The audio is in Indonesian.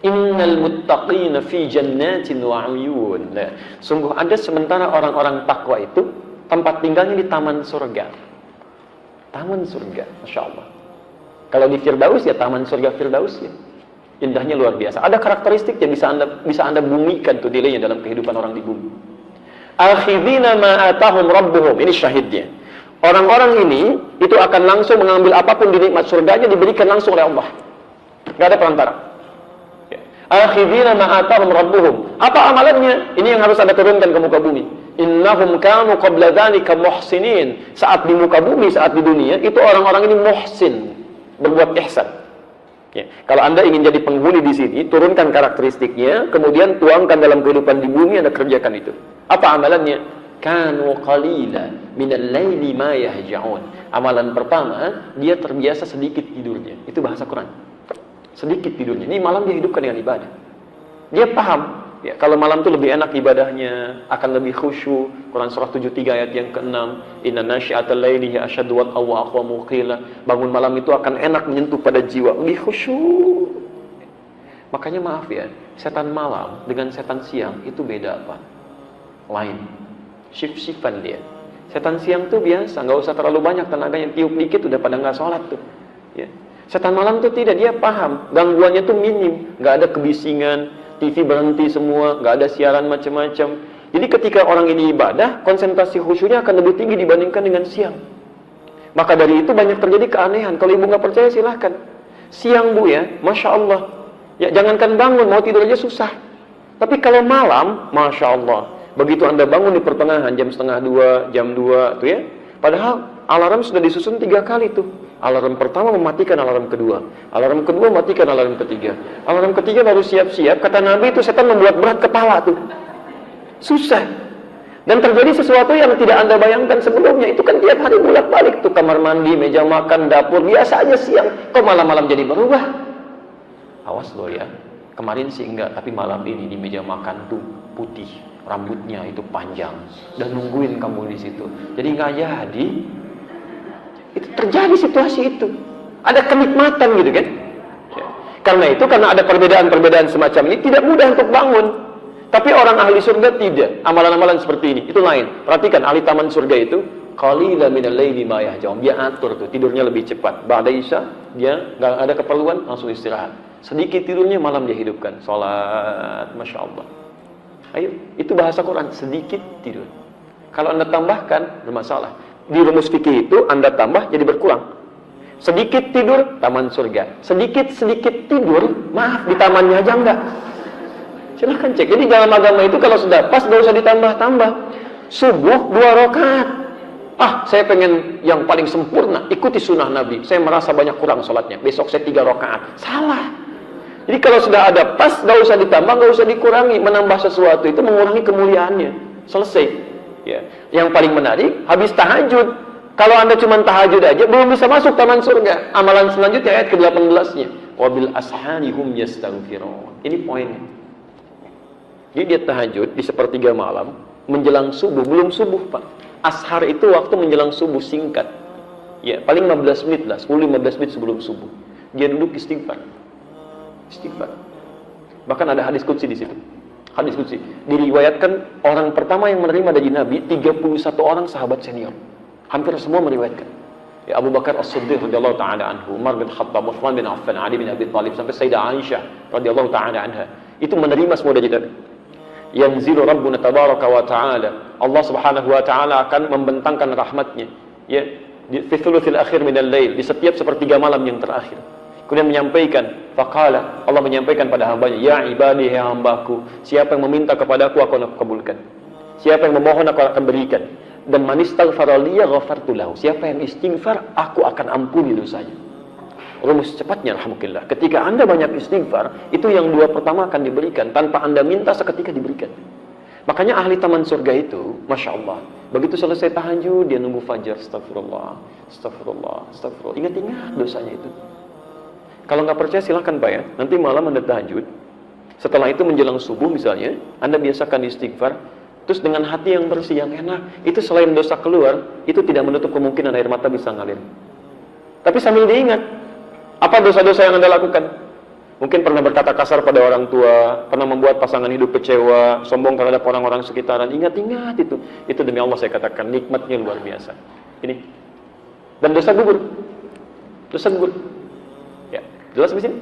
Innal muttaqina fi jannatin wa 'uyun. Sungguh ada sementara orang-orang takwa itu tempat tinggalnya di taman surga. Taman surga, Masya Allah. Kalau di Firdaus ya taman surga Firdaus ya. Indahnya luar biasa. Ada karakteristik yang bisa anda bumikan tuh nilainya dalam kehidupan orang di bumi. Akhidina ma atahum rabbuhum. Ini syahidnya. Orang-orang ini itu akan langsung mengambil apapun di nikmat surganya diberikan langsung oleh Allah. Gak ada perantara. Akhidina ma atahum rabbuhum. Apa amalannya? Ini yang harus anda turunkan ke muka bumi. Innahum kanu qabla dzalika muhsinin. Saat di muka bumi, saat di dunia, itu orang-orang ini muhsin, berbuat ihsan. Ya. Kalau anda ingin jadi penghuni di sini, turunkan karakteristiknya, kemudian tuangkan dalam kehidupan di bumi, anda kerjakan itu. Apa amalannya? Kanu qalila minal laili ma yahja'un. Amalan pertama, dia terbiasa sedikit tidurnya. Itu bahasa Quran. Sedikit tidurnya. Ini malam dia hidupkan dengan ibadah. Dia paham. Ya, kalau malam itu lebih enak ibadahnya, akan lebih khusyuk. Quran surah 73 ayat yang ke-6. Inna nasyi'atal laili hiya asyaddu wat'an wa aqwamu qila. Bangun malam itu akan enak menyentuh pada jiwa, lebih khusyuk. Makanya maaf ya, setan malam dengan setan siang itu beda apa? Lain. Shift-shiftan dia. Setan siang tuh biasa, nggak usah terlalu banyak tenaganya, tiup dikit udah pada nggak sholat tuh. Ya. Setan malam tuh tidak, dia paham, gangguannya tuh minim, nggak ada kebisingan. TV berhenti semua, nggak ada siaran macam-macam. Jadi ketika orang ini ibadah, konsentrasi khusyuknya akan lebih tinggi dibandingkan dengan siang. Maka dari itu banyak terjadi keanehan. Kalau ibu nggak percaya silahkan. Siang bu ya, Masya Allah. Ya jangankan bangun, mau tidur aja susah. Tapi kalau malam, Masya Allah. Begitu anda bangun di pertengahan, jam setengah 2, jam 2 tuh ya. Padahal alarm sudah disusun 3 kali tuh. Alarm pertama mematikan alarm kedua. Alarm kedua matikan alarm ketiga. Alarm ketiga baru siap-siap. Kata Nabi itu setan membuat berat kepala tuh. Susah. Dan terjadi sesuatu yang tidak anda bayangkan sebelumnya. Itu kan tiap hari bolak-balik tuh. Kamar mandi, meja makan, dapur. Biasa aja siang. Kok malam-malam jadi berubah? Awas loh ya. Kemarin sih enggak. Tapi malam ini di meja makan tuh putih. Rambutnya itu panjang. Dan nungguin kamu di situ. Jadi nggak jadi. Itu terjadi situasi itu. Ada kenikmatan gitu kan. Ya. Karena itu, karena ada perbedaan-perbedaan semacam ini, tidak mudah untuk bangun. Tapi orang ahli surga tidak. Amalan-amalan seperti ini, itu lain. Perhatikan, ahli taman surga itu, qalila minal laili ma yahja'un. Dia atur tuh, tidurnya lebih cepat. Ba'da isya, dia nggak ada keperluan, langsung istirahat. Sedikit tidurnya, malam dia hidupkan. Salat, Masya Allah. Ayo, itu bahasa Quran, sedikit tidur. Kalau anda tambahkan, bermasalah. Di rumus fikih itu anda tambah jadi berkurang. Sedikit tidur, taman surga. Sedikit-sedikit tidur, maaf, di tamannya aja enggak. Silahkan cek. Jadi dalam agama itu kalau sudah pas, gak usah ditambah-tambah. Subuh 2 rakaat. Saya pengen yang paling sempurna, ikuti sunnah Nabi. Saya merasa banyak kurang sholatnya. Besok saya 3 rakaat. Salah. Jadi kalau sudah ada pas, gak usah ditambah, gak usah dikurangi. Menambah sesuatu itu mengurangi kemuliaannya. Selesai. Ya. Yang paling menarik, habis tahajud. Kalau anda cuma tahajud aja, belum bisa masuk taman surga. Amalan selanjutnya ayat ke-18-nya. Wabil asharihum yastaghfirun. Ini poinnya. Jadi dia tahajud di sepertiga malam, menjelang subuh, belum subuh Pak. Ashar itu waktu menjelang subuh singkat. Ya, paling 15 menit lah, 10-15 menit sebelum subuh. Dia duduk istighfar. Istighfar. Bahkan ada hadis qudsi di situ. Hadis qudsi. Diriwayatkan orang pertama yang menerima dari Nabi 31 orang sahabat senior. Hampir semua meriwayatkan. Ya, Abu Bakar As-Siddiq radhiyallahu taala anhu, Umar bin Khattab, Utsman bin Affan, Ali bin Abi Thalib sampai Sayyidah Aisyah radhiyallahu taala anha. Itu menerima semua dari Nabi. Yanzilu Rabbuna tabaraka wa ta'ala. Allah Subhanahu wa ta'ala akan membentangkan rahmatnya. Ya, di thuluthil akhir minal lail, di setiap sepertiga malam yang terakhir. Kemudian menyampaikan, faqala, Allah menyampaikan pada hambanya, ya ibadi, ya hambaku, siapa yang meminta kepadaku, aku akan kabulkan. Siapa yang memohon, aku akan berikan. Dan man istaghfara liya ghafartu lahu. Siapa yang istighfar, aku akan ampuni dosanya. Rumus cepatnya, alhamdulillah. Ketika anda banyak istighfar, itu yang 2 pertama akan diberikan. Tanpa anda minta, seketika diberikan. Makanya ahli taman surga itu, Masya Allah, begitu selesai tahajud, dia nunggu fajar. Astagfirullah, astagfirullah, astagfirullah. Ingat-ingat dosanya itu. Kalau nggak percaya silahkan Pak ya. Nanti malam anda tahajud. Setelah itu menjelang subuh misalnya, anda biasakan istighfar. Terus dengan hati yang bersih, yang enak. Itu selain dosa keluar, itu tidak menutup kemungkinan air mata bisa ngalir. Tapi sambil diingat, apa dosa-dosa yang anda lakukan? Mungkin pernah berkata kasar pada orang tua, pernah membuat pasangan hidup kecewa, sombong terhadap orang-orang sekitaran. Ingat-ingat itu. Itu demi Allah saya katakan, nikmatnya luar biasa. Ini. Dan dosa gugur. Dosa gugur. Ya, jelas di sini?